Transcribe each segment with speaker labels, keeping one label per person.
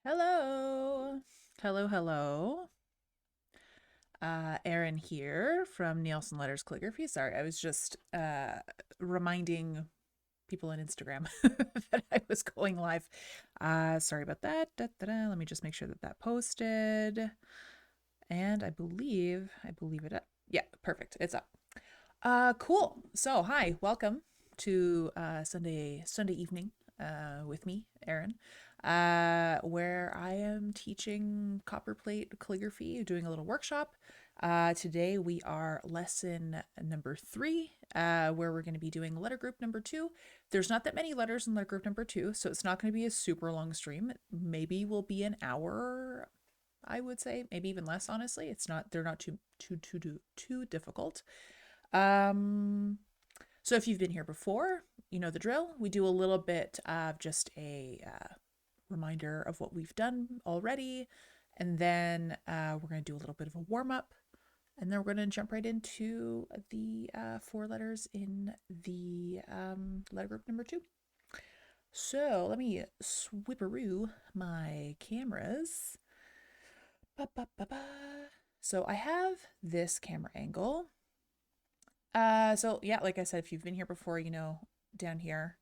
Speaker 1: Hello. Hello, hello. Erin here from Nielsen Letters Calligraphy. Sorry, I was just reminding people on Instagram that I was going live. Sorry about that. Da, da, da. Let me just make sure that that posted. And I believe it up. Yeah, perfect. It's up. Cool. So, hi, welcome to Sunday evening with me, Erin, where I am teaching copperplate calligraphy, doing a little workshop. Today we are lesson number 3, where we're going to be doing letter group number 2. There's not that many letters in letter group number 2, so it's not going to be a super long stream. Maybe will be an hour, I would say, maybe even less. Honestly, they're not too difficult. Um, so if you've been here before, you know the drill. We do a little bit of just a reminder of what we've done already, and then we're going to do a little bit of a warm up, and then we're going to jump right into the 4 letters in the letter group number 2. So let me swipperoo my cameras. Ba, ba, ba, ba. So I have this camera angle. So yeah, like I said, if you've been here before, you know, down here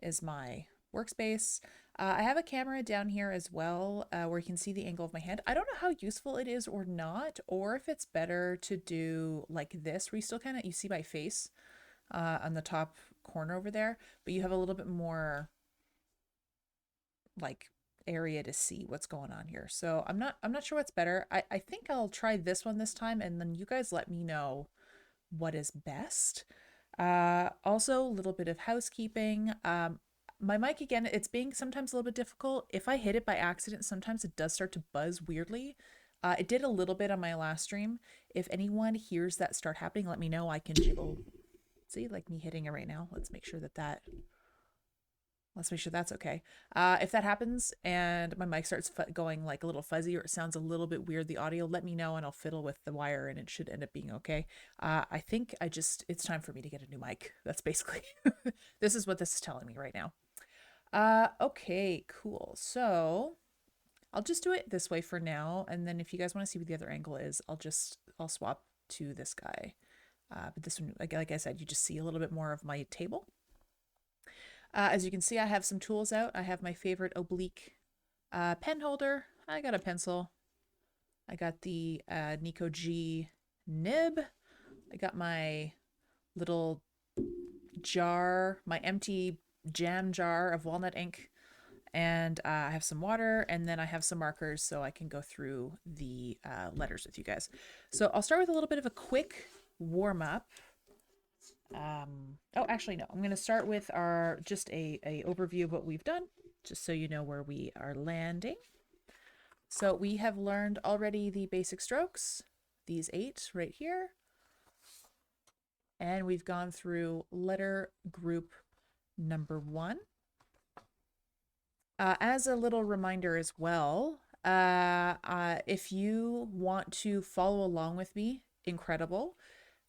Speaker 1: is my workspace. I have a camera down here as well, where you can see the angle of my hand. I don't know how useful it is or not, or if it's better to do like this, where you still kind of, you see my face, on the top corner over there, but you have a little bit more like area to see what's going on here. So I'm not sure what's better. I think I'll try this one this time, and then you guys let me know what is best. Also, a little bit of housekeeping. My mic, again, it's being sometimes a little bit difficult. If I hit it by accident, sometimes it does start to buzz weirdly. It did a little bit on my last stream. If anyone hears that start happening, let me know. I can jiggle. See, like me hitting it right now. Let's make sure that's okay. If that happens and my mic starts going like a little fuzzy, or it sounds a little bit weird, the audio, let me know and I'll fiddle with the wire and it should end up being okay. I think it's time for me to get a new mic. That's basically, this is what this is telling me right now. Okay, cool. So I'll just do it this way for now. And then if you guys want to see what the other angle is, I'll swap to this guy. But this one, like I said, you just see a little bit more of my table. As you can see, I have some tools out. I have my favorite oblique pen holder. I got a pencil. I got the Nico G nib. I got my little jar, my empty jam jar of walnut ink. And I have some water, and then I have some markers so I can go through the letters with you guys. So I'll start with a little bit of a quick warm up. Oh, actually, no. I'm going to start with our just a overview of what we've done, just so you know where we are landing. So we have learned already the basic strokes, these 8 right here. And we've gone through letter group number 1. As a little reminder as well, if you want to follow along with me, incredible.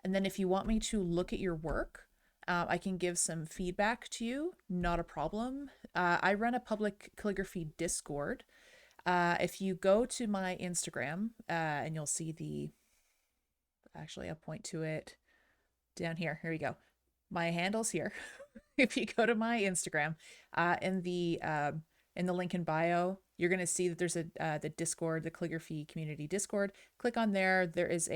Speaker 1: And then if you want me to look at your work, I can give some feedback to you, not a problem. I run a public calligraphy Discord. If you go to my Instagram, and you'll see actually I'll point to it down here. Here we go. My handle's here. If you go to my Instagram, in the link in bio, you're going to see that there's the Discord, the calligraphy community Discord. Click on there. There is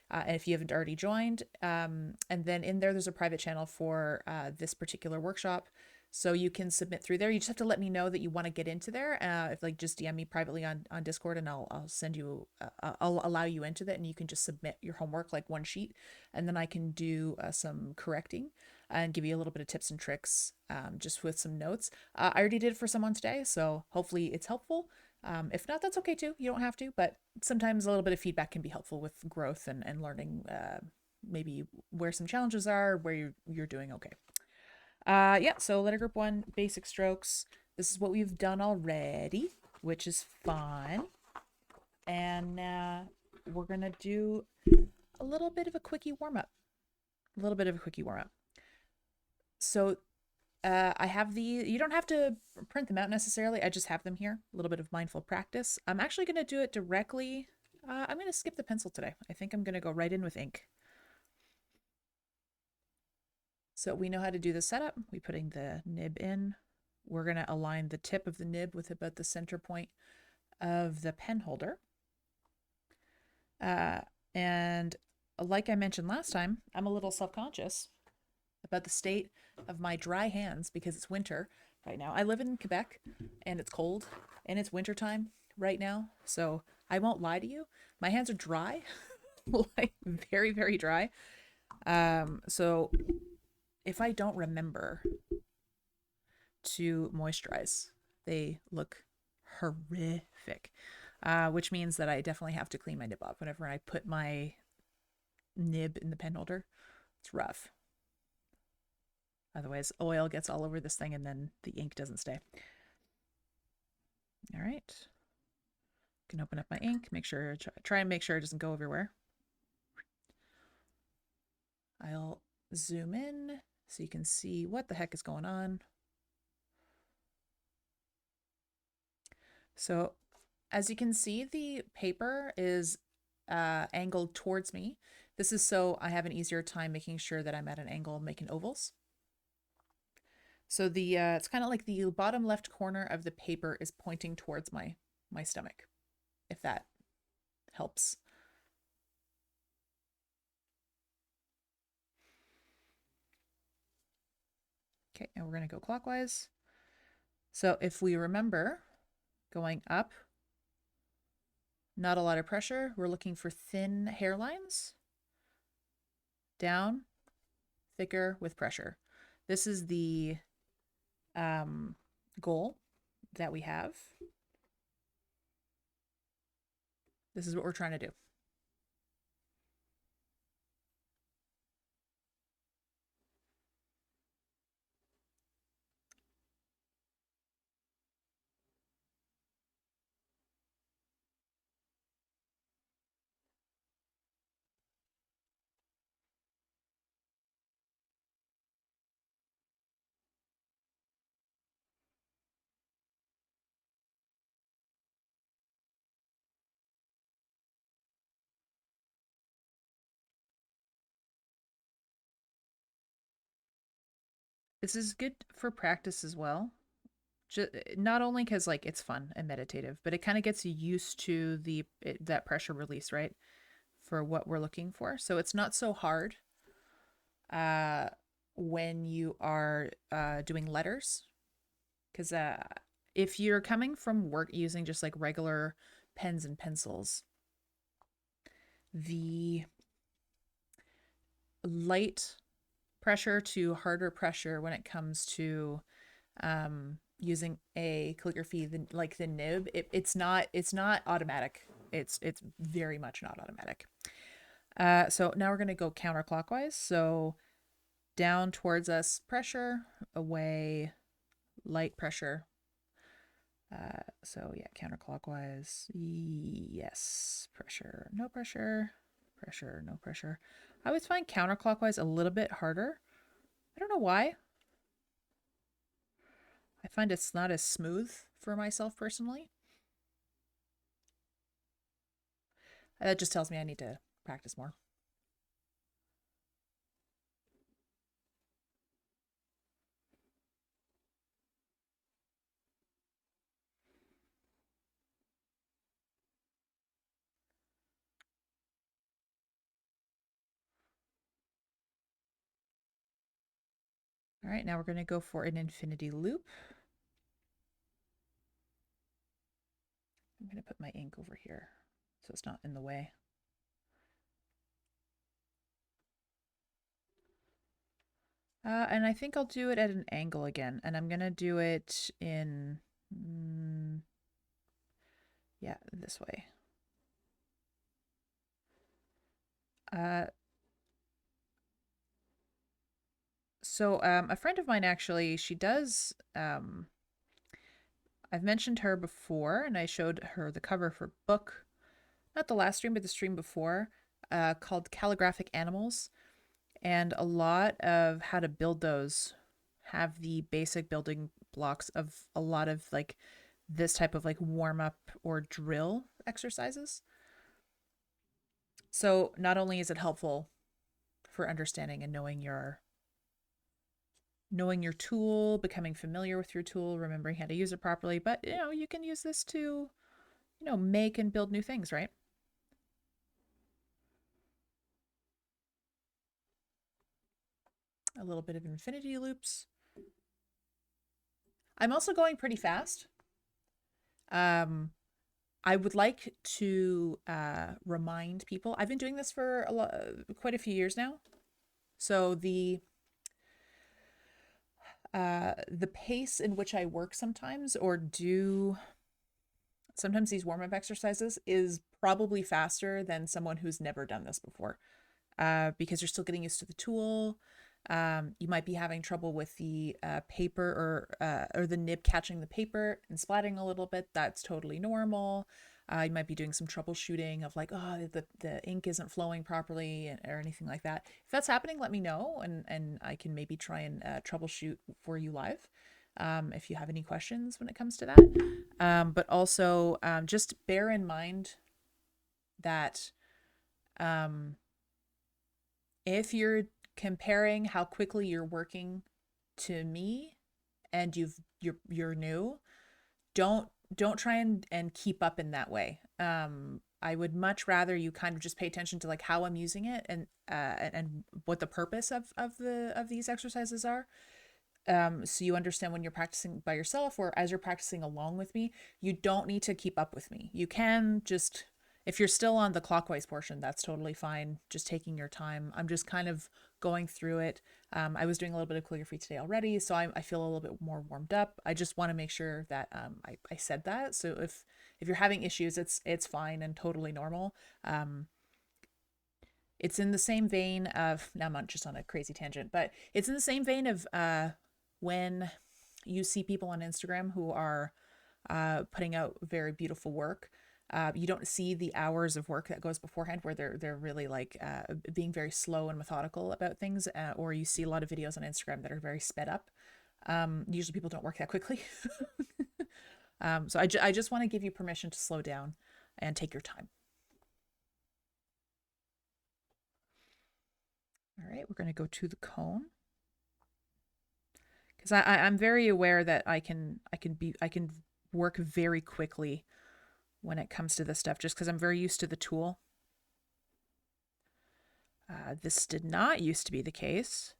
Speaker 1: and if you haven't already joined, and then in there's a private channel for this particular workshop. So you can submit through there. You just have to let me know that you want to get into there. If like just DM me privately on Discord, and I'll send you, I'll allow you into that, and you can just submit your homework like one sheet, and then I can do some correcting and give you a little bit of tips and tricks, just with some notes. I already did it for someone today, so hopefully it's helpful. If not, that's okay too. You don't have to, but sometimes a little bit of feedback can be helpful with growth and learning, maybe where some challenges are, where you're doing okay. Yeah, so letter group 1, basic strokes. This is what we've done already, which is fun. And we're going to do a little bit of a quickie warm up. So I have you don't have to print them out necessarily. I just have them here. A little bit of mindful practice. I'm actually going to do it directly. I'm going to skip the pencil today. I think I'm going to go right in with ink. So we know how to do the setup. We're putting the nib in. We're going to align the tip of the nib with about the center point of the pen holder. And like I mentioned last time, I'm a little self-conscious about the state of my dry hands because it's winter right now. I live in Quebec and it's cold and it's wintertime right now. So I won't lie to you. My hands are dry, like very, very dry. So if I don't remember to moisturize, they look horrific, which means that I definitely have to clean my nib off whenever I put my nib in the pen holder. It's rough. Otherwise, oil gets all over this thing and then the ink doesn't stay. All right. Can open up my ink, make sure, try and make sure it doesn't go everywhere. I'll zoom in so you can see what the heck is going on. So as you can see, the paper is angled towards me. This is so I have an easier time making sure that I'm at an angle making ovals. So the it's kind of like the bottom left corner of the paper is pointing towards my stomach, if that helps. Okay, and we're going to go clockwise. So if we remember, going up, not a lot of pressure. We're looking for thin hairlines. Down, thicker with pressure. This is the goal that we have. This is what we're trying to do. This is good for practice as well. Not only because like it's fun and meditative, but it kind of gets you used to that pressure release, right? For what we're looking for. So it's not so hard when you are doing letters. Because if you're coming from work using just like regular pens and pencils, the light pressure to harder pressure when it comes to using a calligraphy, like the nib, it's not automatic. It's very much not automatic. So now we're going to go counterclockwise. So down towards us, pressure, away, light pressure. So yeah, counterclockwise. Yes, pressure, no pressure, pressure, no pressure. I always find counterclockwise a little bit harder. I don't know why. I find it's not as smooth for myself personally. That just tells me I need to practice more. All right, now we're going to go for an infinity loop. I'm going to put my ink over here so it's not in the way. And I think I'll do it at an angle again, and I'm going to do it in, yeah, this way. So a friend of mine actually, she does, I've mentioned her before, and I showed her the cover for book, not the last stream, but the stream before, called Calligraphic Animals. And a lot of how to build those have the basic building blocks of a lot of like this type of like warm up or drill exercises. So not only is it helpful for understanding and knowing your tool, becoming familiar with your tool, remembering how to use it properly, but you can use this to, make and build new things, right? A little bit of infinity loops. I'm also going pretty fast. I would like to remind people. I've been doing this for quite a few years now. So the pace in which I work sometimes or do sometimes these warm up exercises is probably faster than someone who's never done this before, because you're still getting used to the tool. You might be having trouble with the paper or the nib catching the paper and splatting a little bit. That's totally normal. You might be doing some troubleshooting of like, oh, the ink isn't flowing properly or anything like that. If that's happening, let me know, and I can maybe try and troubleshoot for you live. If you have any questions when it comes to that. But also, just bear in mind that if you're comparing how quickly you're working to me and you're new, don't try and keep up in that way. I would much rather you kind of just pay attention to like how I'm using it and what the purpose of these exercises are. So you understand when you're practicing by yourself or as you're practicing along with me, you don't need to keep up with me. You can just, if you're still on the clockwise portion, that's totally fine. Just taking your time. I'm just kind of going through it. I was doing a little bit of calligraphy today already, so I feel a little bit more warmed up. I just want to make sure that I said that. So if you're having issues, it's fine and totally normal. It's in the same vein of, now I'm just on a crazy tangent, but it's in the same vein of when you see people on Instagram who are putting out very beautiful work. You don't see the hours of work that goes beforehand where they're really like being very slow and methodical about things, or you see a lot of videos on Instagram that are very sped up. Usually people don't work that quickly. So I just want to give you permission to slow down and take your time. All right, we're going to go to the cone because I'm very aware that I can work very quickly when it comes to this stuff just because I'm very used to the tool. This did not used to be the case.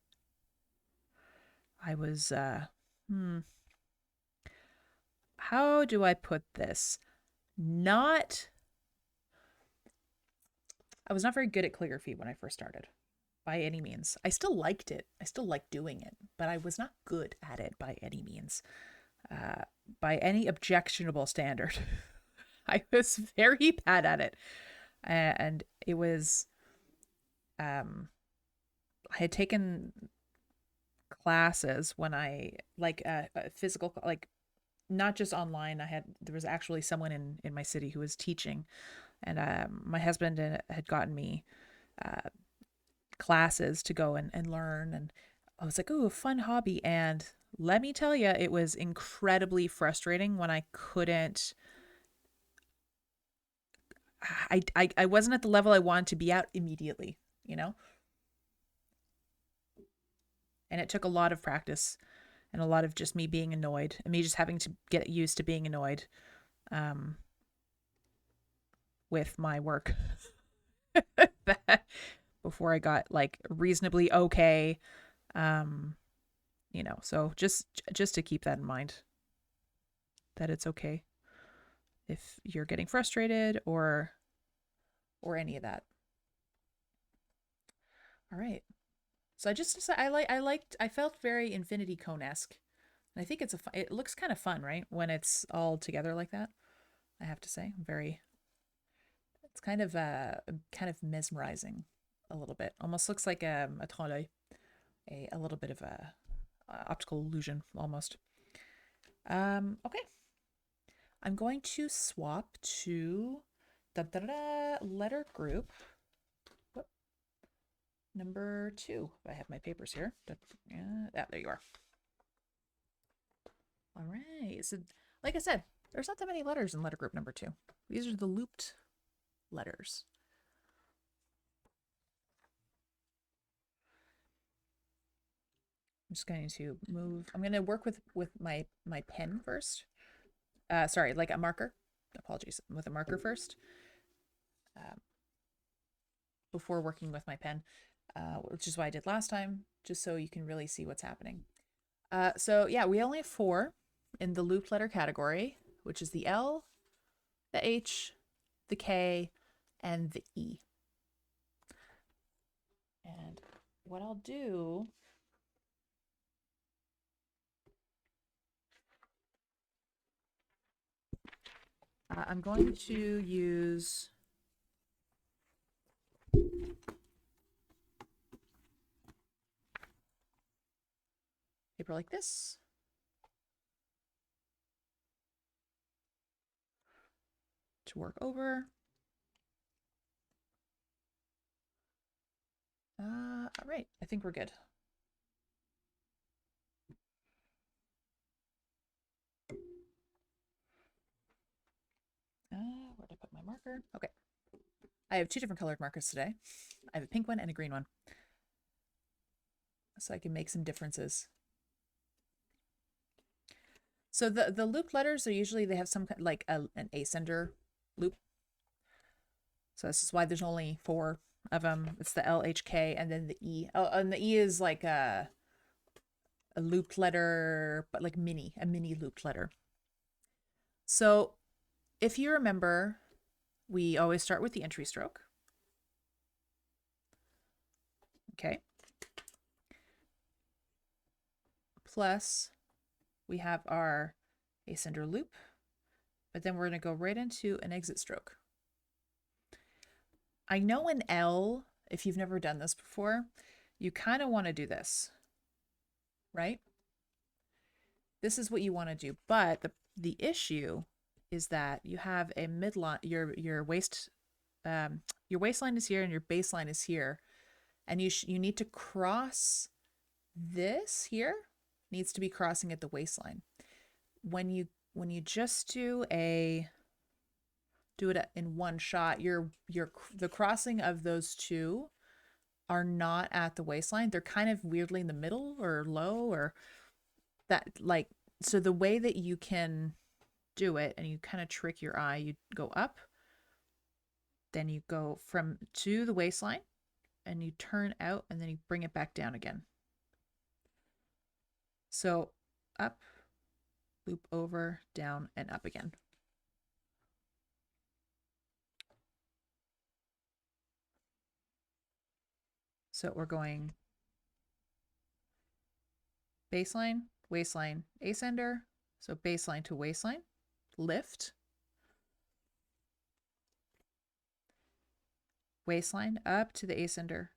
Speaker 1: I was how do I put this? I was not very good at calligraphy when I first started, by any means. I still liked it. I still liked doing it, but I was not good at it by any means. By any objectionable standard. I was very bad at it. And it was, I had taken classes when I, like, physical, like, not just online. There was actually someone in my city who was teaching, and my husband had gotten me classes to go and learn. And I was like, oh, a fun hobby. And let me tell you, it was incredibly frustrating when I couldn't. I wasn't at the level I wanted to be at immediately, you know? And it took a lot of practice and a lot of just me being annoyed and me just having to get used to being annoyed with my work before I got like reasonably okay. So just to keep that in mind, that it's okay if you're getting frustrated or any of that. All right. So I felt very Infinity Cone-esque. And I think it looks kind of fun, right? When it's all together like that. I have to say, it's kind of mesmerizing a little bit. Almost looks like a trolleau, a little bit of a optical illusion almost. Okay. I'm going to swap to the letter group number 2. I have my papers here. Yeah, there you are. All right. So like I said, there's not that many letters in letter group number 2. These are the looped letters. I'm just going to move. I'm going to work with my pen first. Sorry, like a marker. Apologies. With a marker first. Before working with my pen, which is what I did last time, just so you can really see what's happening. So yeah, we only have 4 in the looped letter category, which is the L, the H, the K, and the E. And what I'll do, I'm going to use paper like this. To work over. All right, I think we're good. Where'd I put my marker? Okay. I have 2 different colored markers today. I have a pink one and a green one. So I can make some differences. So the looped letters are usually, they have some like an ascender loop. So this is why there's only 4 of them. It's the L, H, K, and then the E. Oh, and the E is like a looped letter, but like a mini looped letter. So if you remember, we always start with the entry stroke. Okay. Plus we have our ascender loop, but then we're going to go right into an exit stroke. I know in L, if you've never done this before, you kind of want to do this, right? This is what you want to do, but the issue is that you have a midline, your waistline is here and your baseline is here, and you need to cross this here, needs to be crossing at the waistline. When you just do it in one shot, the crossing of those 2 are not at the waistline. They're kind of weirdly in the middle or low, or that, like, so the way that you can do it, and you kind of trick your eye, you go up, then you go to the waistline, and you turn out, and then you bring it back down again. So up, loop over, down, and up again. So we're going baseline, waistline, ascender. So baseline to waistline, lift, waistline up to the ascender,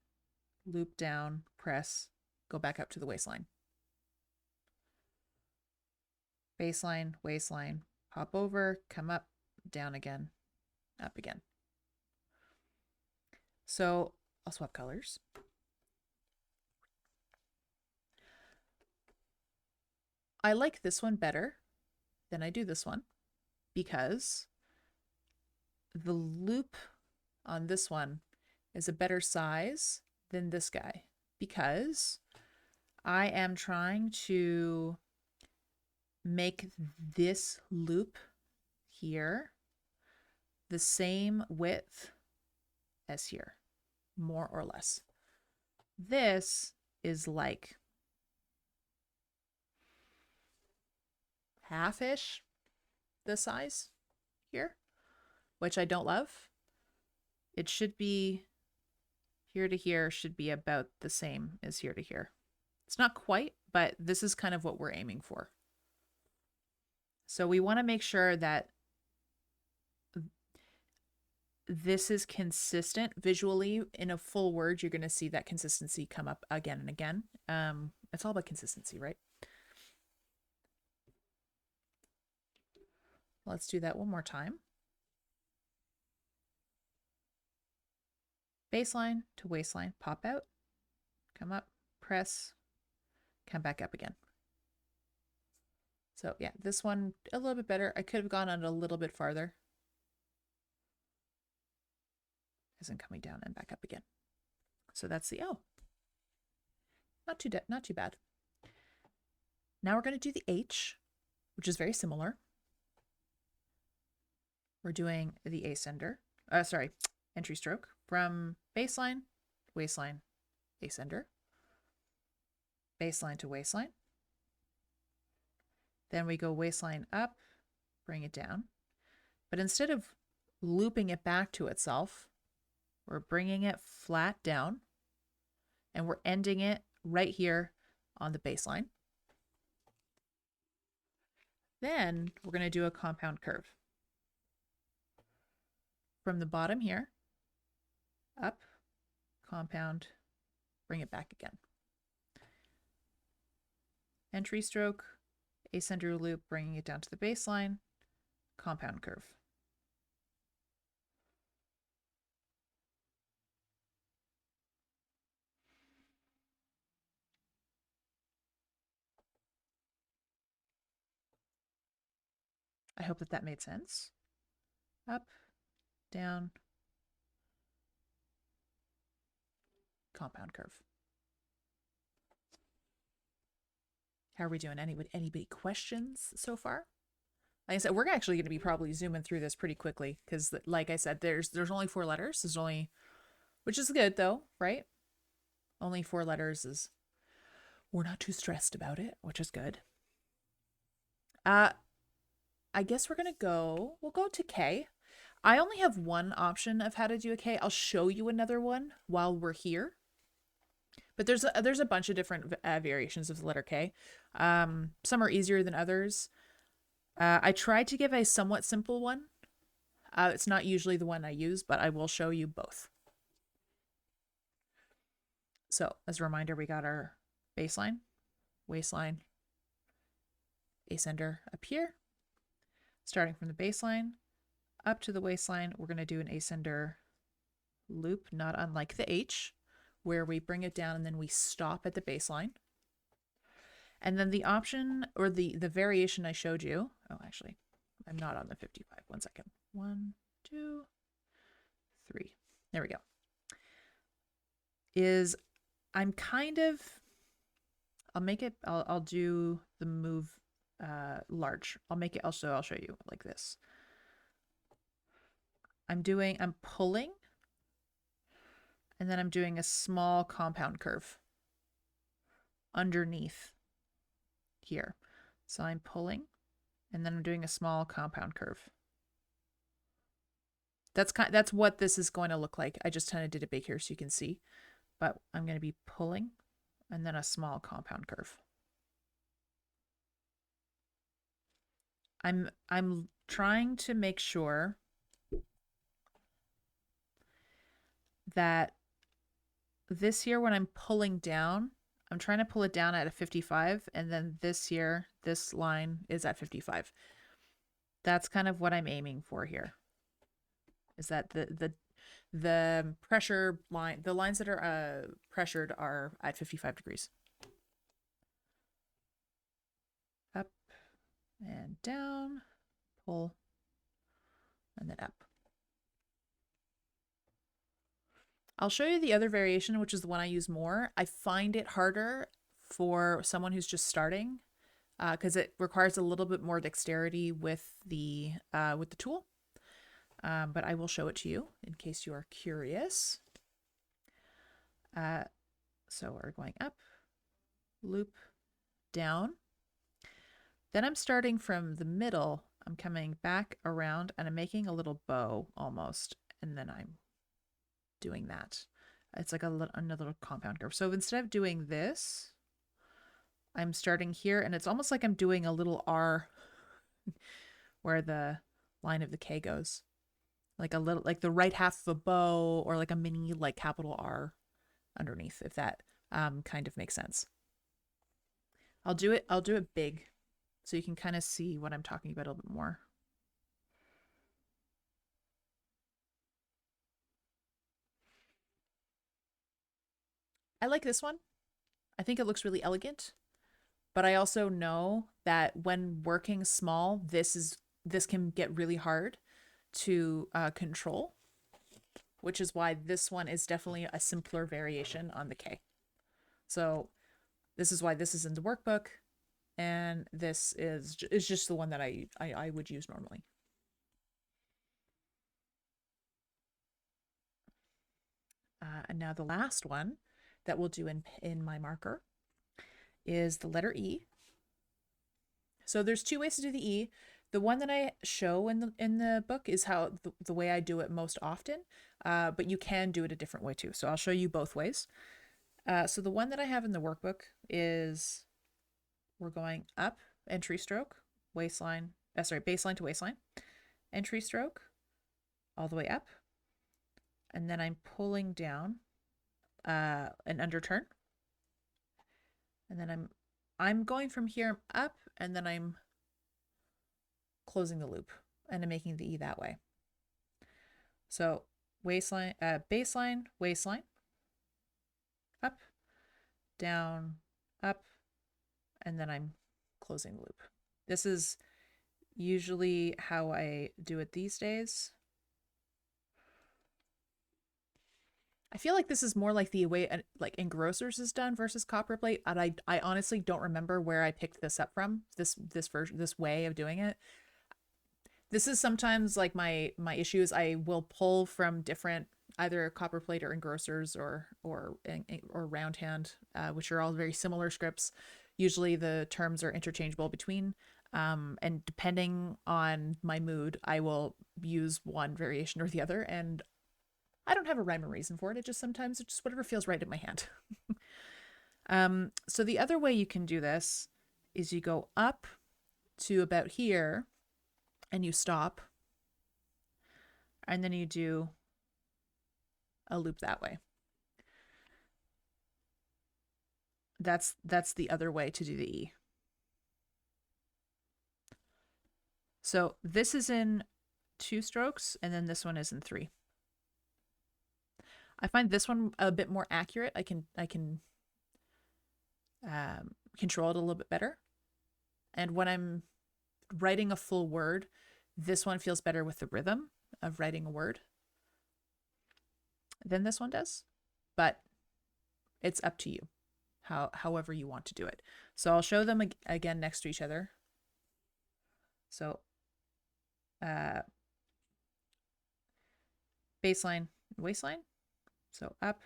Speaker 1: loop down, press, go back up to the waistline. Baseline, waistline, hop over, come up, down again, up again. So I'll swap colors. I like this one better than I do this one because the loop on this one is a better size than this guy, because I am trying to make this loop here the same width as here, more or less. This is like half-ish the size here, which I don't love. It should be here to here, should be about the same as here to here. It's not quite, but this is kind of what we're aiming for. So we want to make sure that this is consistent visually. In a full word, you're going to see that consistency come up again and again. It's all about consistency, right? Let's do that one more time. Baseline to waistline, pop out, come up, press, come back up again. So yeah, this one a little bit better. I could have gone on a little bit farther. Isn't coming down and back up again. So that's the O. Not too bad. Now we're going to do the H, which is very similar. We're doing the ascender. Entry stroke from baseline, waistline, ascender, baseline to waistline. Then we go waistline up, bring it down. But instead of looping it back to itself, we're bringing it flat down and we're ending it right here on the baseline. Then we're going to do a compound curve. From the bottom here, up, compound, bring it back again. Entry stroke, ascender loop, bringing it down to the baseline, compound curve. I hope that made sense. Up, down, compound curve. How are we doing? Anybody questions so far? Like I said, we're actually going to be probably zooming through this pretty quickly because, like I said, there's only 4 letters. There's only, which is good though, right? Only 4 letters is, we're not too stressed about it, which is good. I guess we'll go to K. I only have one option of how to do a K. I'll show you another one while we're here. But there's a bunch of different variations of the letter K. Some are easier than others. I tried to give a somewhat simple one. It's not usually the one I use, but I will show you both. So as a reminder, we got our baseline, waistline, ascender up here. Starting from the baseline up to the waistline, we're going to do an ascender loop, not unlike the H, where we bring it down and then we stop at the baseline. And then the option or the variation I showed you, oh, actually, I'm not on the 55. 1 second. 1, 2, 3. There we go. Is I'm kind of, I'll do the move large. I'll show you like this. I'm pulling, and then I'm doing a small compound curve underneath here. So I'm pulling, and then I'm doing a small compound curve. That's what this is going to look like. I just kind of did it big here so you can see, but I'm going to be pulling, and then a small compound curve. I'm trying to make sure that this here, when I'm pulling down, I'm trying to pull it down at a 55, and then this here, this line is at 55. That's kind of what I'm aiming for here. Is that the pressure line, the lines that are pressured are at 55 degrees. Up and down, pull, and then up. I'll show you the other variation, which is the one I use more. I find it harder for someone who's just starting because it requires a little bit more dexterity with the tool. But I will show it to you in case you are curious. So we're going up, loop, down. Then I'm starting from the middle. I'm coming back around and I'm making a little bow almost. And then I'm doing that. It's like another compound curve. So instead of doing this, I'm starting here and it's almost like I'm doing a little R where the line of the K goes. Like a little, like the right half of a bow or like a mini like capital R underneath, if that kind of makes sense. I'll do it big so you can kind of see what I'm talking about a little bit more. I like this one. I think it looks really elegant. But I also know that when working small, this can get really hard to control, which is why this one is definitely a simpler variation on the K. So this is why this is in the workbook, and this is just the one that I would use normally. And now the last one that we'll do in my marker is the letter E. So there's two ways to do the E. The one that I show in the book is how the way I do it most often, but you can do it a different way too. So I'll show you both ways. So the one that I have in the workbook is we're going up, entry stroke, baseline to waistline, entry stroke, all the way up, and then I'm pulling down an underturn, and then I'm going from here up, and then I'm closing the loop, and I'm making the E that way. So waistline, baseline, waistline, up, down, up, and then I'm closing the loop. This is usually how I do it these days. I feel like this is more like the way like Engrossers is done versus copperplate, and I honestly don't remember where I picked this up from. This version, this way of doing it. This is sometimes like my issue is I will pull from different either copperplate or Engrossers or round hand, which are all very similar scripts. Usually the terms are interchangeable between. And depending on my mood, I will use one variation or the other, and I don't have a rhyme or reason for it. It just sometimes it's just whatever feels right in my hand. So the other way you can do this is you go up to about here and you stop, and then you do a loop that way. That's the other way to do the E. So this is in 2 strokes, and then this one is in 3. I find this one a bit more accurate. I can control it a little bit better. And when I'm writing a full word, this one feels better with the rhythm of writing a word than this one does. But it's up to you, however you want to do it. So I'll show them again next to each other. So baseline, waistline. So up,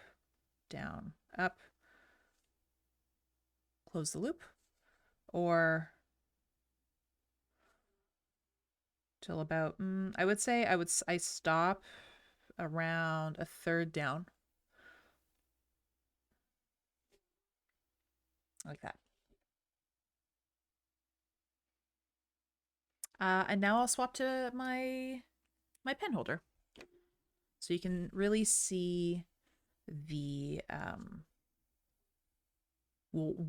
Speaker 1: down, up, close the loop, or till about, I would say I stop around a third down. Like that. And now I'll swap to my pen holder. So you can really see the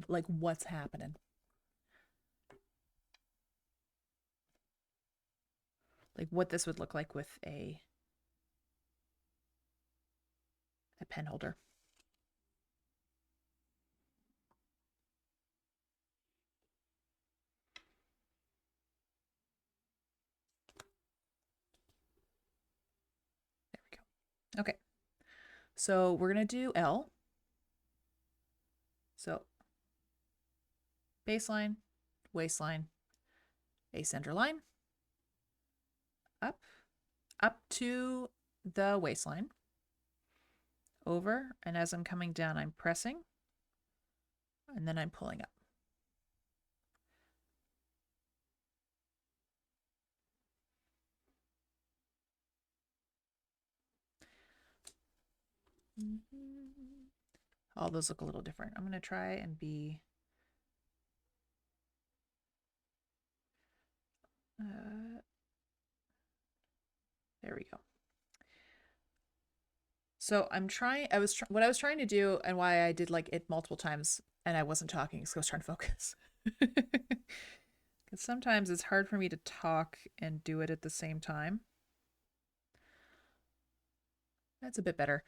Speaker 1: like what's happening. Like what this would look like with a pen holder. There we go. Okay. So we're going to do L. So baseline, waistline, a center line, up to the waistline, over, and as I'm coming down, I'm pressing, and then I'm pulling up. All those look a little different. I'm going to try and be there we go. So I'm trying, what I was trying to do and why I did like it multiple times and I wasn't talking because I was trying to focus. Because sometimes it's hard for me to talk and do it at the same time. That's a bit better.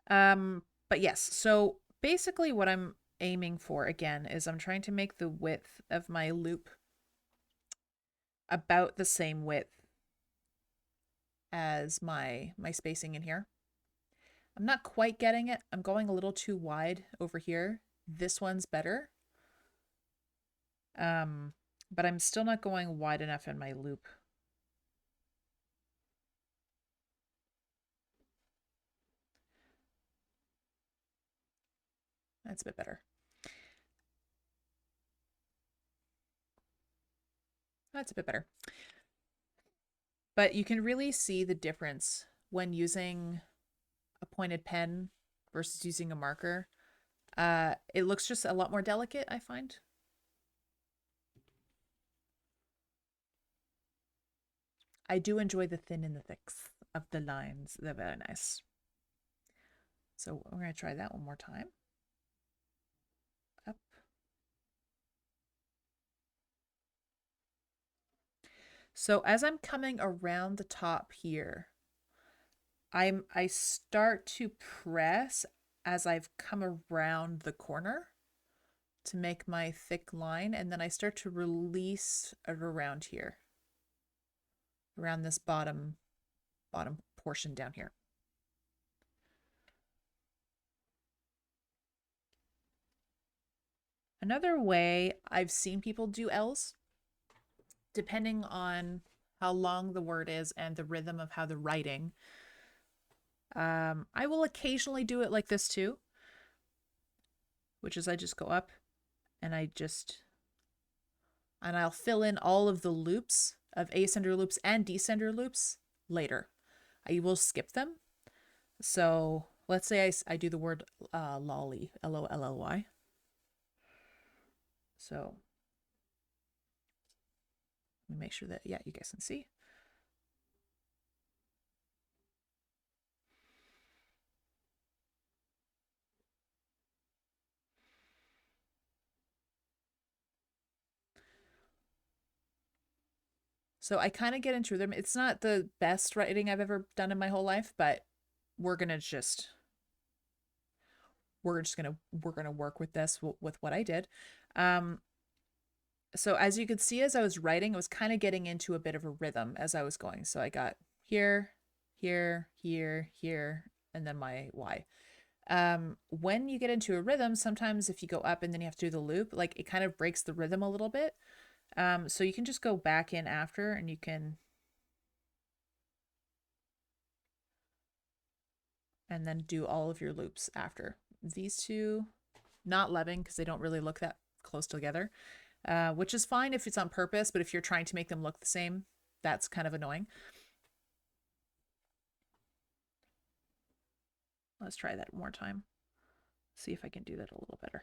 Speaker 1: But yes, so basically what I'm aiming for again is I'm trying to make the width of my loop about the same width as my spacing in here. I'm not quite getting it. I'm going a little too wide over here. This one's better. But I'm still not going wide enough in my loop. That's a bit better. That's a bit better. But you can really see the difference when using a pointed pen versus using a marker. It looks just a lot more delicate, I find. I do enjoy the thin and the thicks of the lines. They're very nice. So we're going to try that one more time. Up. So as I'm coming around the top here, I start to press as I've come around the corner to make my thick line, and then I start to release it around here, around this bottom portion down here. Another way I've seen people do L's, depending on how long the word is and the rhythm of how they're writing. I will occasionally do it like this too, which is I just go up and I'll fill in all of the loops of ascender loops and descender loops later. I will skip them. So let's say I do the word lolly, Lolly. So let me make sure that, yeah, you guys can see. So I kind of get into them. It's not the best writing I've ever done in my whole life, but we're gonna work with this with what I did. So as you could see, as I was writing, I was kind of getting into a bit of a rhythm as I was going. So I got here, here, here, here, and then my Y. When you get into a rhythm, sometimes if you go up and then you have to do the loop, like it kind of breaks the rhythm a little bit. So you can just go back in after and you can, and then do all of your loops after. These two, not loving because they don't really look that close together, which is fine if it's on purpose, but if you're trying to make them look the same, that's kind of annoying. Let's try that one more time. See if I can do that a little better.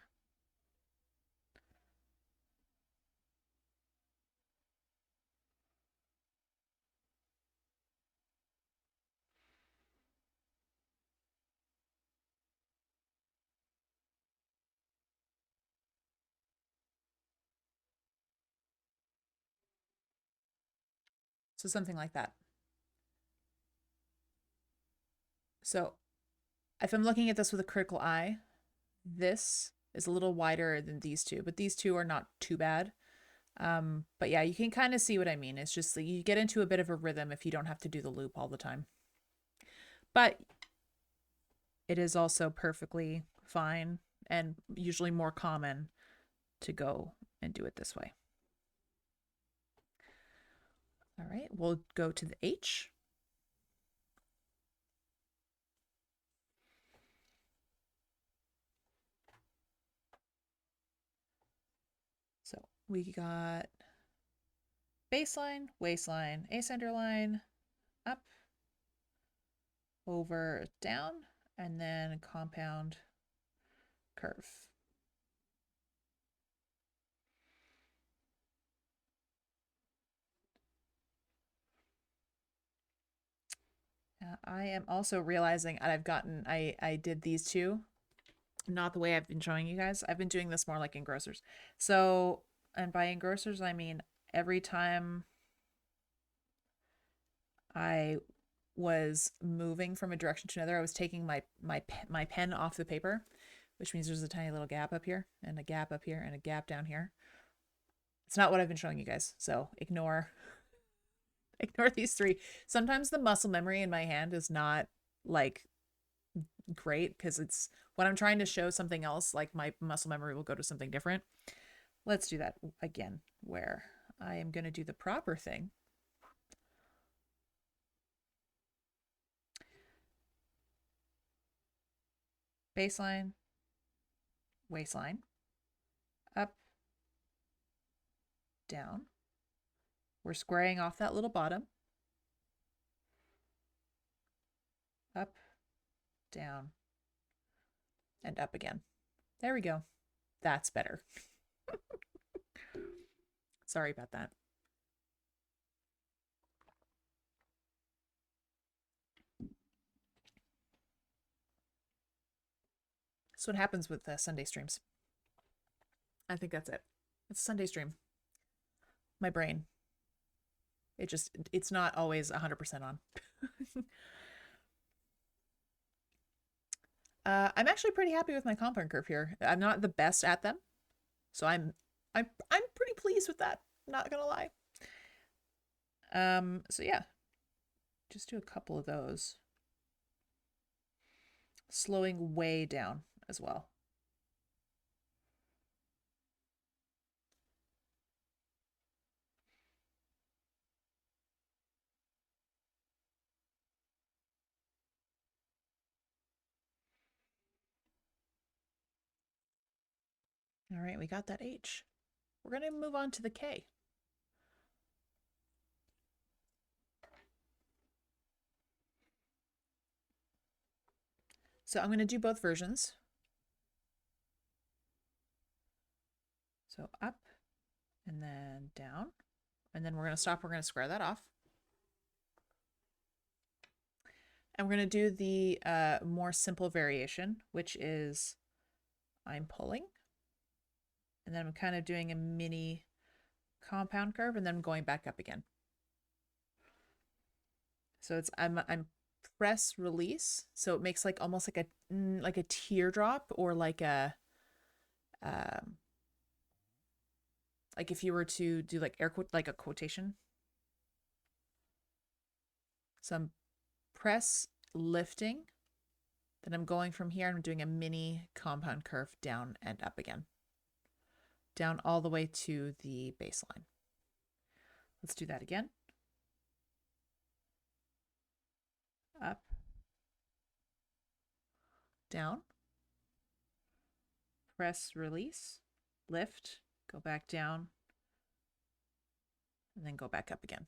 Speaker 1: So something like that. So if I'm looking at this with a critical eye, this is a little wider than these two, but these two are not too bad. But yeah, you can kind of see what I mean. It's just like you get into a bit of a rhythm if you don't have to do the loop all the time. But it is also perfectly fine and usually more common to go and do it this way. All right, we'll go to the H. So we got baseline, waistline, ascender line, up, over, down, and then compound curve. I am also realizing I did these two, not the way I've been showing you guys. I've been doing this more like engrossers. So, and by engrossers, I mean every time I was moving from a direction to another, I was taking my pen off the paper, which means there's a tiny little gap up here and a gap up here and a gap down here. It's not what I've been showing you guys, so ignore these three. Sometimes the muscle memory in my hand is not like great because it's when I'm trying to show something else, like my muscle memory will go to something different. Let's do that again, where I am going to do the proper thing. Baseline, waistline, up, down. We're squaring off that little bottom. Up, down, and up again. There we go. That's better. Sorry about that. That's what happens with Sunday streams. I think that's it. It's a Sunday stream. My brain. It's not always 100% on. I'm actually pretty happy with my compound curve here. I'm not the best at them, so I'm pretty pleased with that. Not gonna lie. So yeah, just do a couple of those, slowing way down as well. All right, we got that H. We're gonna move on to the K. So I'm going to do both versions. So up and then down, and then we're going to stop. We're going to square that off. And we're going to do the more simple variation, which is I'm pulling, and then I'm kind of doing a mini compound curve, and then I'm going back up again. So it's I'm press release, so it makes like almost like a teardrop, or like a like if you were to do like like a quotation. So I'm press lifting, then I'm going from here and I'm doing a mini compound curve down and up again, down all the way to the baseline. Let's do that again. Up, down, press release, lift, go back down, and then go back up again.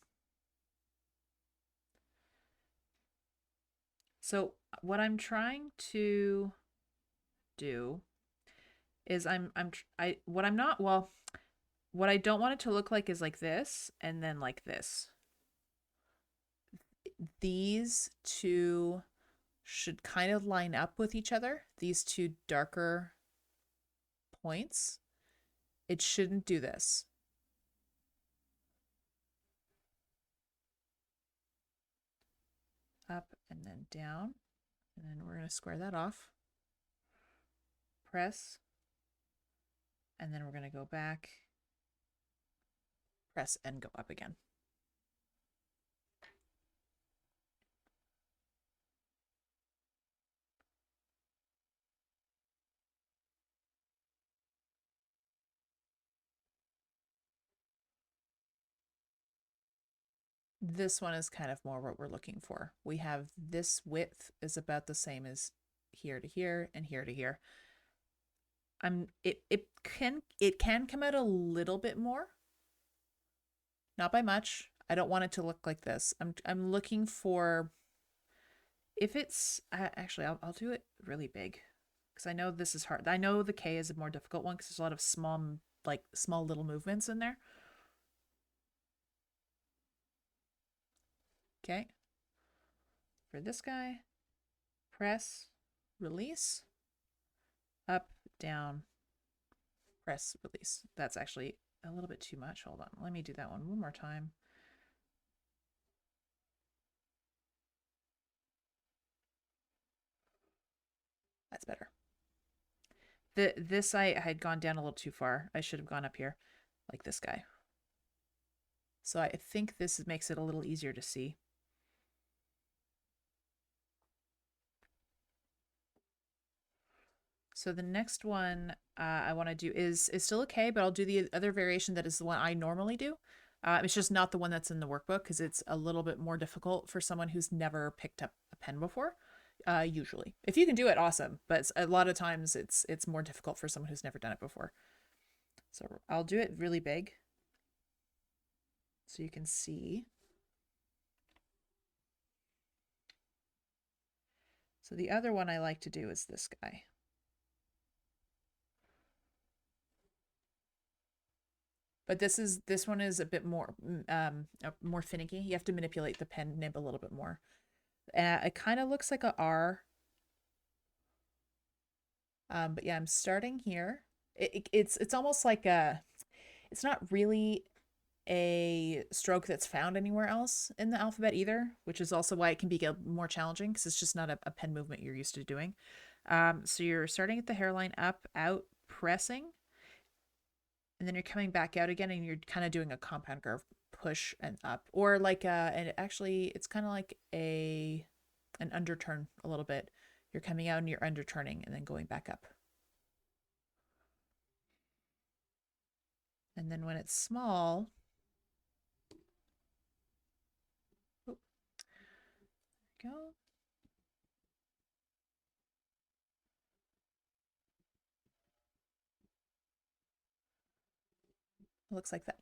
Speaker 1: So what I'm trying to do is what I don't want it to look like is like this and then like this. These two should kind of line up with each other, these two darker points. It shouldn't do this. Up and then down, and then we're going to square that off. Press, and then we're going to go back, press, and go up again. This one is kind of more what we're looking for. We have this width is about the same as here to here and here to here. It can come out a little bit more, not by much. I don't want it to look like this. I'm looking for, if it's actually I'll do it really big because I know this is hard. I know the K is a more difficult one because there's a lot of small little movements in there. Okay. For this guy, press, release, up, down, press, release. That's actually a little bit too much. Hold on. Let me do that one more time. That's better. This I had gone down a little too far. I should have gone up here, like this guy. So I think this makes it a little easier to see. So the next one I want to do is still okay, but I'll do the other variation that is the one I normally do. It's just not the one that's in the workbook because it's a little bit more difficult for someone who's never picked up a pen before. Usually, if you can do it, awesome. But a lot of times it's more difficult for someone who's never done it before. So I'll do it really big so you can see. So the other one I like to do is this guy. But this one is a bit more finicky. You have to manipulate the pen nib a little bit more. It kind of looks like a R. But yeah, I'm starting here. It's almost like it's not really a stroke that's found anywhere else in the alphabet either, which is also why it can be more challenging because it's just not a pen movement you're used to doing. So you're starting at the hairline, up, out, pressing, and then you're coming back out again, and you're kind of doing a compound curve, push and up, or like and actually it's kind of like an underturn a little bit. You're coming out and you're underturning and then going back up. And then when it's small, oh, there we go. It looks like that.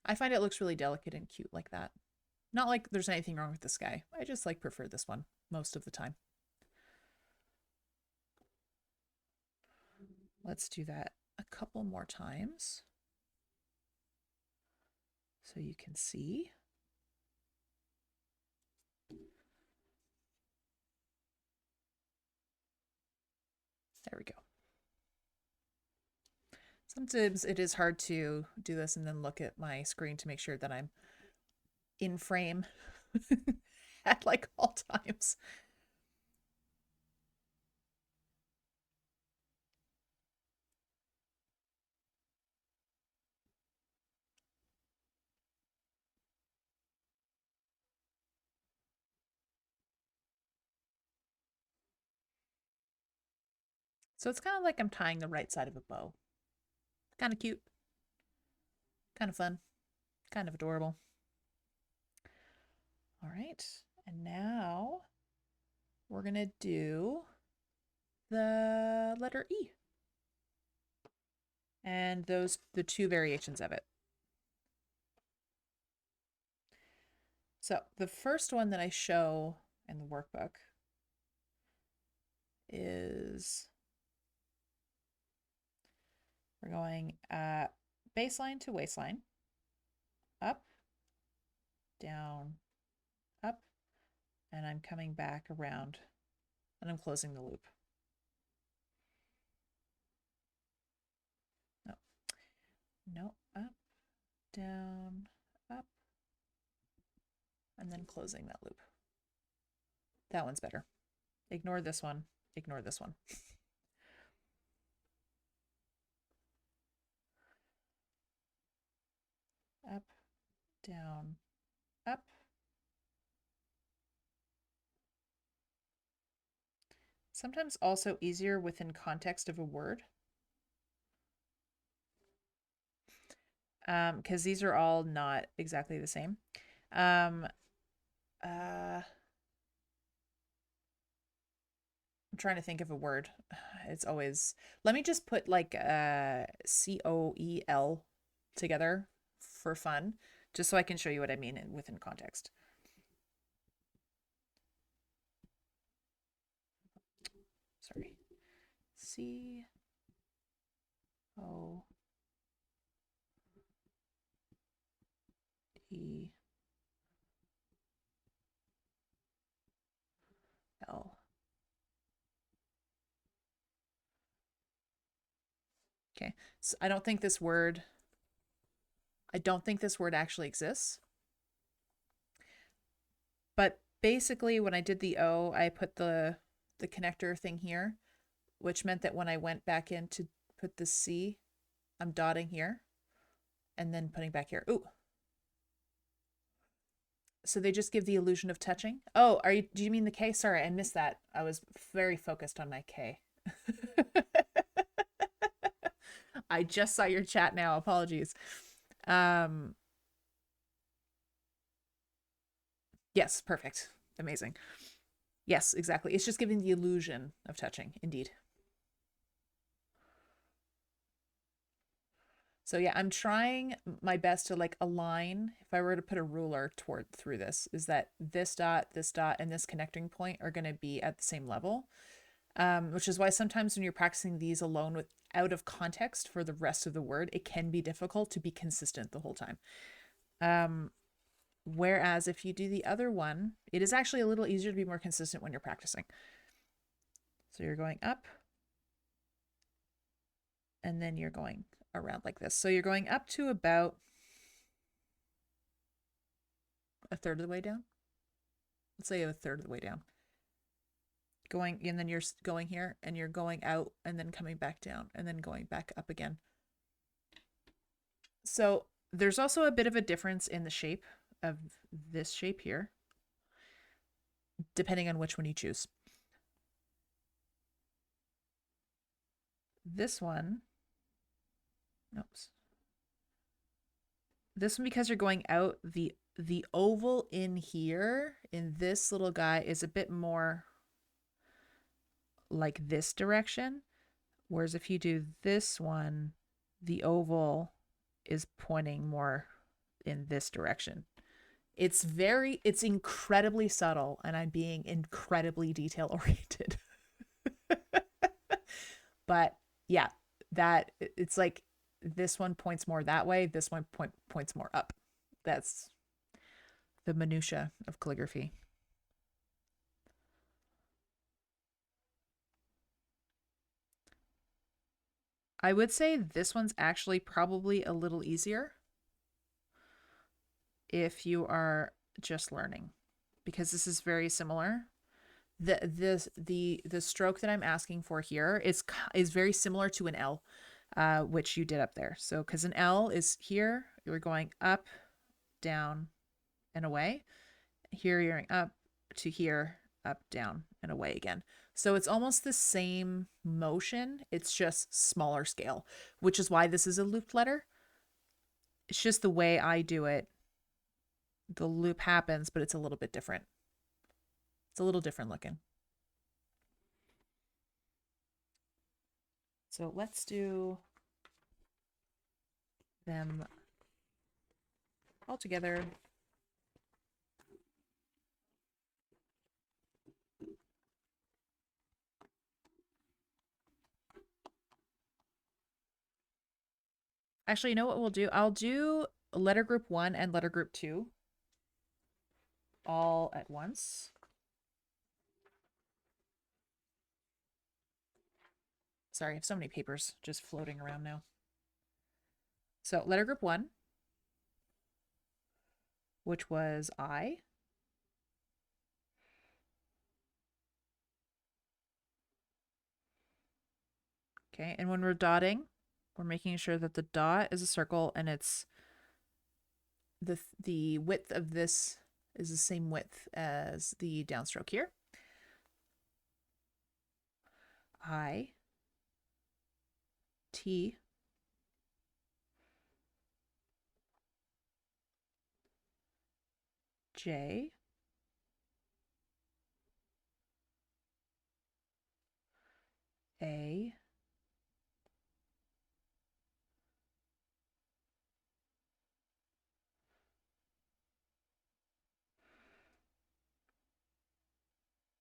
Speaker 1: I find it looks really delicate and cute like that. Not like there's anything wrong with this guy. I just prefer this one most of the time. Let's do that a couple more times so you can see. There we go. Sometimes it is hard to do this and then look at my screen to make sure that I'm in frame at like all times. So it's kind of like I'm tying the right side of a bow. Kind of cute, kind of fun, kind of adorable. All right, and now we're gonna do the letter E. And the two variations of it. So the first one that I show in the workbook is we're going baseline to waistline, up, down, up, and I'm coming back around and I'm closing the loop. No, up, down, up, and then closing that loop. That one's better. Ignore this one. Ignore this one. Up, down, up. Sometimes also easier within context of a word. Because these are all not exactly the same. I'm trying to think of a word. It's always, let me just put like COEL together for fun, just so I can show you what I mean within context. Sorry. COEL. Okay, so I don't think this word actually exists. But basically when I did the O, I put the connector thing here. which meant that when I went back in to put the C, I'm dotting here and then putting back here. Ooh. So they just give the illusion of touching. Oh, do you mean the K? Sorry, I missed that. I was very focused on my K. I just saw your chat now. Apologies. Yes, perfect. Amazing. Yes, exactly. It's just giving the illusion of touching, indeed. So yeah, I'm trying my best to like align, if I were to put a ruler through this, is that this dot, and this connecting point are going to be at the same level. Which is why sometimes when you're practicing these alone with out of context for the rest of the word, it can be difficult to be consistent the whole time. Whereas if you do the other one, it is actually a little easier to be more consistent when you're practicing. So you're going up and then you're going around like this. So you're going up to about a third of the way down. Let's say a third of the way down. Going, and then you're going here and you're going out and then coming back down and then going back up again. So there's also a bit of a difference in the shape of this shape here, depending on which one you choose. This one, oops. This one, because you're going out, the oval in here, in this little guy, is a bit more like this direction. Whereas if you do this one, the oval is pointing more in this direction. It's incredibly subtle, and I'm being incredibly detail oriented. But yeah, that it's like this one points more that way, this one points more up. That's the minutia of calligraphy. I would say this one's actually probably a little easier if you are just learning, because this is very similar. The stroke that I'm asking for here is very similar to an L, which you did up there. So because an L is here, you're going up, down, and away. Here you're going up to here, up, down, and away again. So it's almost the same motion. It's just smaller scale, which is why this is a looped letter. It's just the way I do it. The loop happens, but it's a little bit different. It's a little different looking. So let's do them all together. Actually, you know what we'll do? I'll do letter group 1 and letter group 2 all at once. Sorry, I have so many papers just floating around now. So letter group 1, which was I. Okay, and when we're dotting, we're making sure that the dot is a circle and it's the width of this is the same width as the downstroke here. I, T, J, A,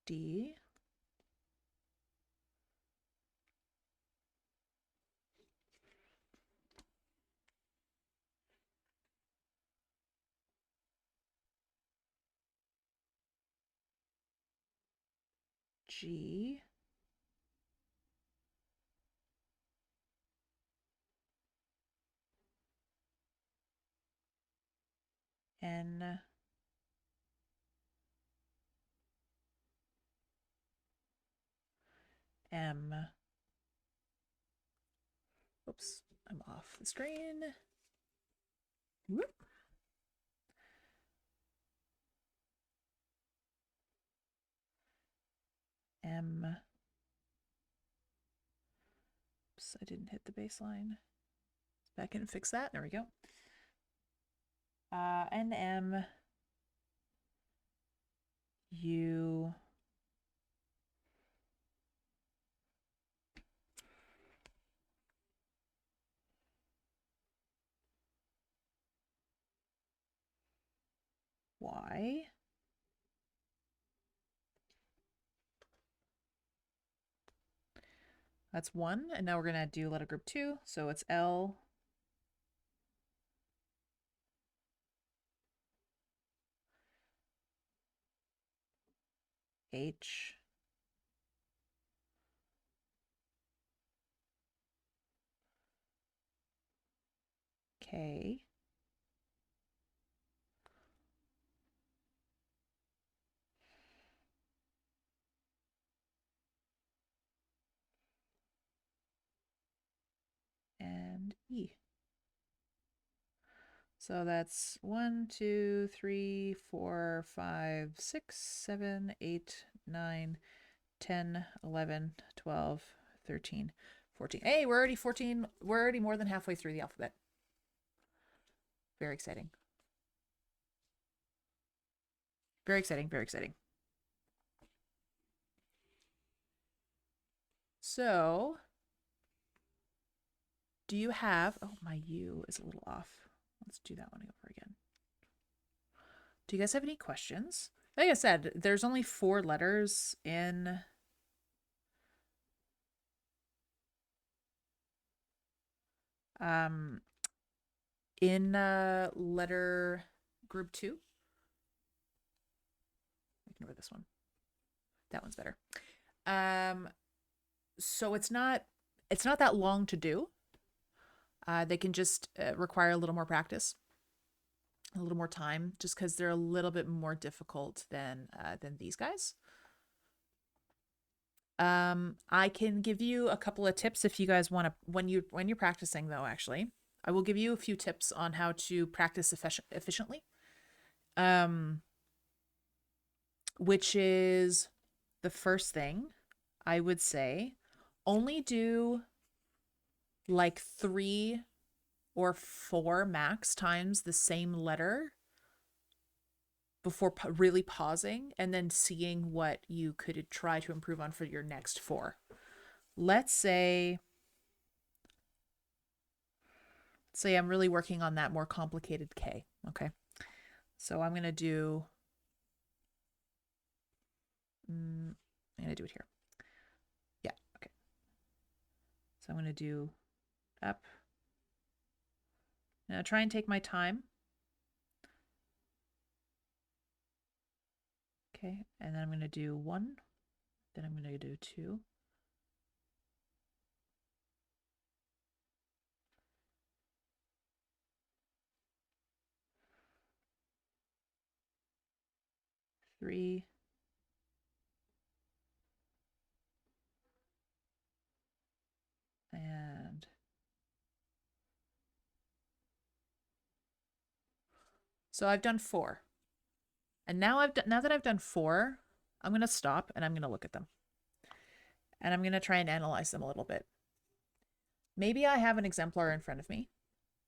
Speaker 1: D, G, N, M, Oops, I'm off the screen. Whoop. M. Oops, I didn't hit the baseline. Back in and fix that. There we go. NM U Y. That's 1. And now we're going to do letter group 2. So it's L, H, K, and E. So that's 1, 2, 3, 4, 5, 6, 7, 8, 9, 10, 11, 12, 13, 14. Hey, we're already 14. We're already more than halfway through the alphabet. Very exciting. Very exciting, very exciting. So, do you have, oh, my U is a little off. Let's do that one over again. Do you guys have any questions? Like I said, there's only 4 letters in letter group 2. Ignore this one. That one's better. So it's not that long to do. They can just require a little more practice, a little more time, just because they're a little bit more difficult than these guys. I can give you a couple of tips if you guys want to, when you're practicing though, actually. I will give you a few tips on how to practice efficiently. Which is the first thing I would say, only do like 3 or 4 max times the same letter before really pausing and then seeing what you could try to improve on for your next 4. Let's say I'm really working on that more complicated K, okay? So I'm going to do, I'm going to do it here. Yeah, okay. So I'm going to do up. Now try and take my time. Okay, and then I'm going to do 1. Then I'm going to do 2. 3. And so I've done 4. And now that I've done 4, I'm going to stop and I'm going to look at them. And I'm going to try and analyze them a little bit. Maybe I have an exemplar in front of me.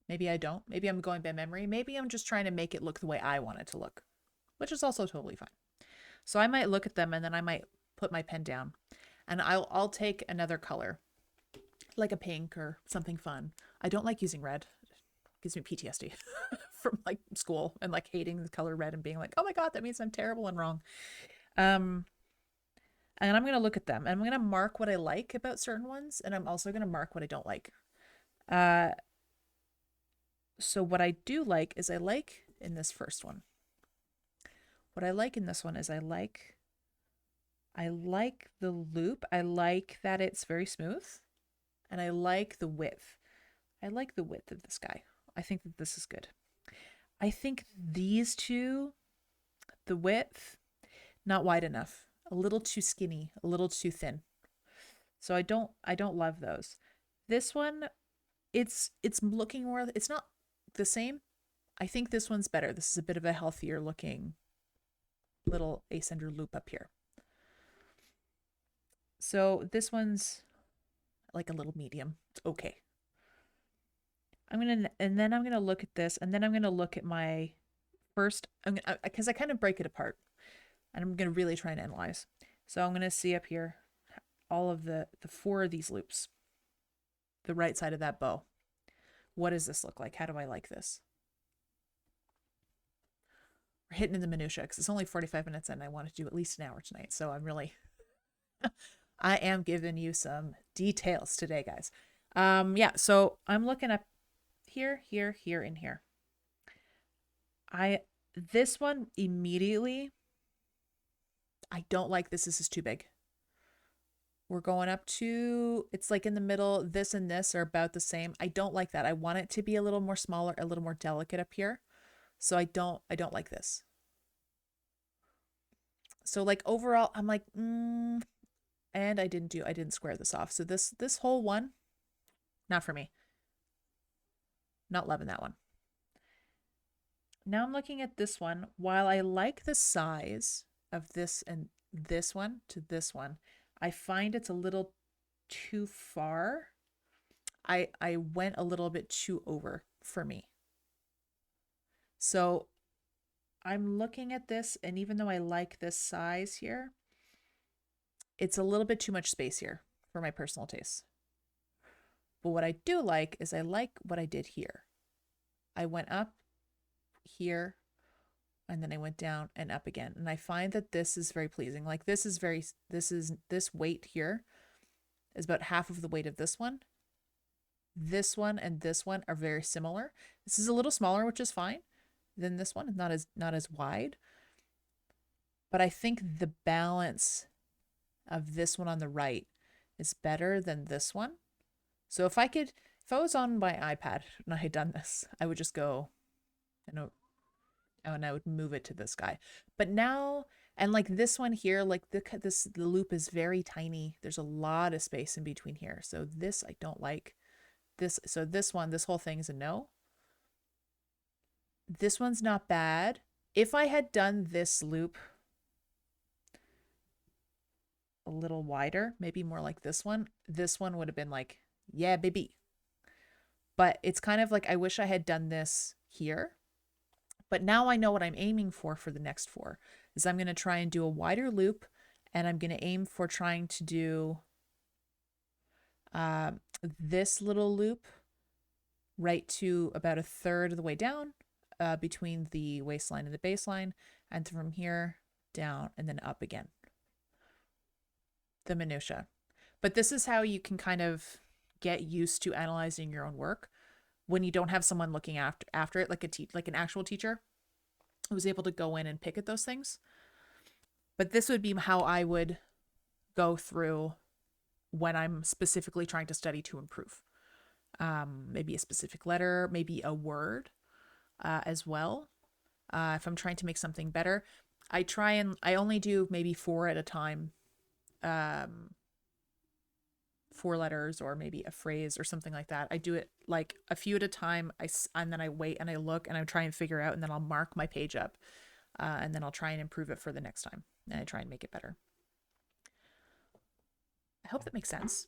Speaker 1: Maybe I don't. Maybe I'm going by memory. Maybe I'm just trying to make it look the way I want it to look, which is also totally fine. So I might look at them and then I might put my pen down and I'll take another color, like a pink or something fun. I don't like using red. It gives me PTSD from like school and like hating the color red and being like, oh my God, that means I'm terrible and wrong. And I'm going to look at them and I'm going to mark what I like about certain ones. And I'm also going to mark what I don't like. So what I do like is I like in this first one. What I like in this one is I like the loop. I like that it's very smooth. And I like the width. I like the width of this guy. I think that this is good. I think these two, the width, not wide enough. A little too skinny, a little too thin. So I don't love those. This one, it's looking more, it's not the same. I think this one's better. This is a bit of a healthier looking little ascender loop up here. So this one's like a little medium. It's okay. And then I'm gonna look at this, and then I'm gonna look at my first, because I kind of break it apart, and I'm gonna really try and analyze. So I'm gonna see up here all of the four of these loops, the right side of that bow. What does this look like? How do I like this? We're hitting in the minutia because it's only 45 minutes and I want to do at least an hour tonight. So I'm really, I am giving you some details today, guys. Yeah, so I'm looking up here, here, here, and here. This one immediately, I don't like this. This is too big. We're going up to, it's like in the middle. This and this are about the same. I don't like that. I want it to be a little more smaller, a little more delicate up here. So I don't like this. So like overall, I'm like, and I didn't square this off. So this whole one, not for me. Not loving that one. Now I'm looking at this one. While I like the size of this and this one to this one, I find it's a little too far. I went a little bit too over for me. So I'm looking at this, and even though I like this size here, it's a little bit too much space here for my personal taste. But what I do like is I like what I did here. I went up here, and then I went down and up again. And I find that this is very pleasing. Like this weight here is about half of the weight of this one. This one and this one are very similar. This is a little smaller, which is fine. Than this one, not as wide. But I think the balance of this one on the right is better than this one. So if I was on my iPad and I had done this, I would just go, and I would move it to this guy. But now, and like this one here, like the loop is very tiny. There's a lot of space in between here. So this I don't like. This whole thing is a no. This one's not bad. If I had done this loop a little wider, maybe more like this one would have been like, yeah, baby. But it's kind of like, I wish I had done this here. But now I know what I'm aiming for the next four, is I'm going to try and do a wider loop, and I'm going to aim for trying to do this little loop right to about a third of the way down, between the waistline and the baseline, and from here down and then up again. The minutia. But this is how you can kind of get used to analyzing your own work when you don't have someone looking after it, like an actual teacher who was able to go in and pick at those things. But this would be how I would go through when I'm specifically trying to study to improve. Maybe a specific letter, maybe a word. As well. If I'm trying to make something better, I only do maybe 4 at a time. 4 letters or maybe a phrase or something like that. I do it like a few at a time. And then I wait and I look and I try and figure out, and then I'll mark my page up, and then I'll try and improve it for the next time. And I try and make it better. I hope that makes sense.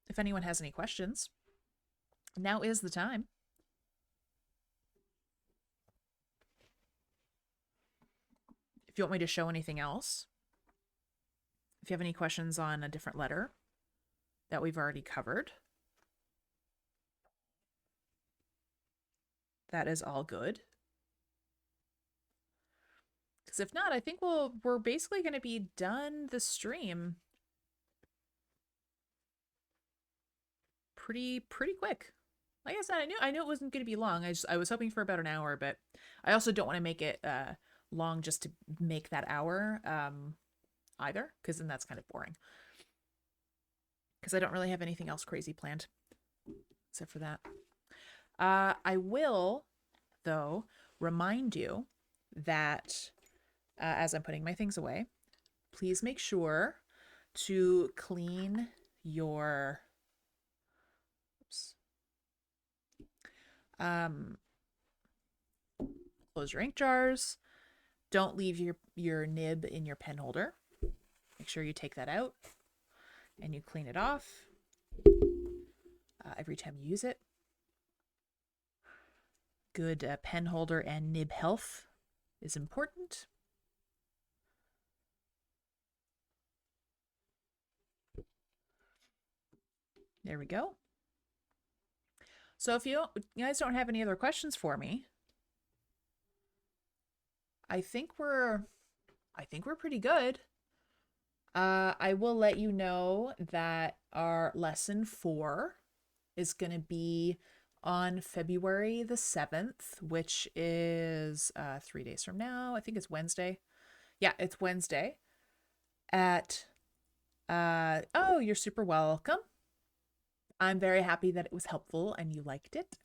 Speaker 1: If anyone has any questions, now is the time. If you want me to show anything else, if you have any questions on a different letter that we've already covered, that is all good. Because if not, I think we're basically going to be done the stream pretty quick. Like I said, I knew it wasn't going to be long. I was hoping for about an hour, but I also don't want to make it long just to make that hour either, because then that's kind of boring. Because I don't really have anything else crazy planned except for that. I will, though, remind you that as I'm putting my things away, please make sure to clean your oops, um, close your ink jars. Don't leave your nib in your pen holder. Make sure you take that out and you clean it off every time you use it. Good pen holder and nib health is important. There we go. So if you guys don't have any other questions for me, I think we're pretty good. I will let you know that our lesson 4 is going to be on February the 7th, which is 3 days from now. I think it's Wednesday. Yeah, it's Wednesday at oh, you're super welcome. I'm very happy that it was helpful and you liked it.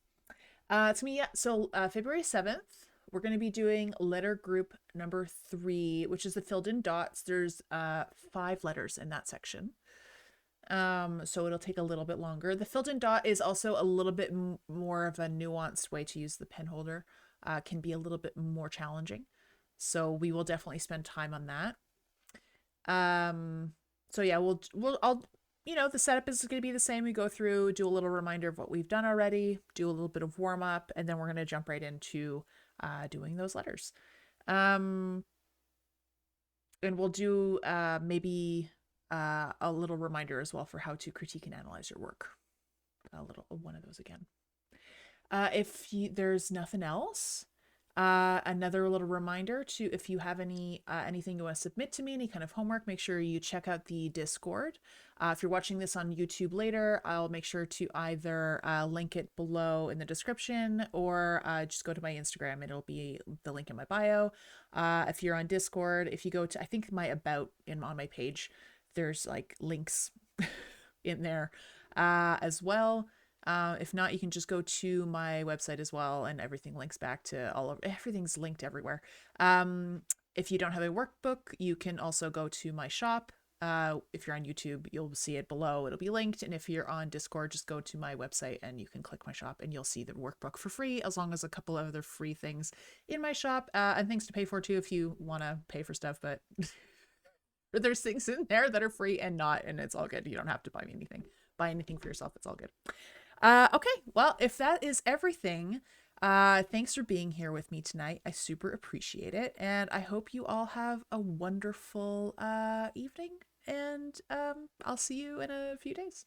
Speaker 1: To me, yeah, so February 7th, we're going to be doing letter group number 3, which is the filled in dots. There's 5 letters in that section. So it'll take a little bit longer. The filled in dot is also a little bit more of a nuanced way to use the pen holder. Can be a little bit more challenging. So we will definitely spend time on that. So yeah, I'll the setup is going to be the same. We go through, do a little reminder of what we've done already, do a little bit of warm up, and then we're going to jump right into doing those letters. And we'll do maybe a little reminder as well for how to critique and analyze your work. A little one of those again. If there's nothing else, another little reminder to, if you have anything you want to submit to me, any kind of homework, make sure you check out the Discord. If you're watching this on YouTube later, I'll make sure to either link it below in the description or just go to my Instagram. It'll be the link in my bio. If you're on Discord, if you go to, I think my about on my page, there's like links in there as well. If not, you can just go to my website as well, and everything links back to everything's linked everywhere. If you don't have a workbook, you can also go to my shop. If you're on YouTube, you'll see it below. It'll be linked. And if you're on Discord, just go to my website and you can click my shop and you'll see the workbook for free, as long as a couple of other free things in my shop, and things to pay for too if you want to pay for stuff. But there's things in there that are free and not, and it's all good. You don't have to buy anything for yourself. It's all good. Okay, well, if that is everything, thanks for being here with me tonight. I super appreciate it, and I hope you all have a wonderful evening, and I'll see you in a few days.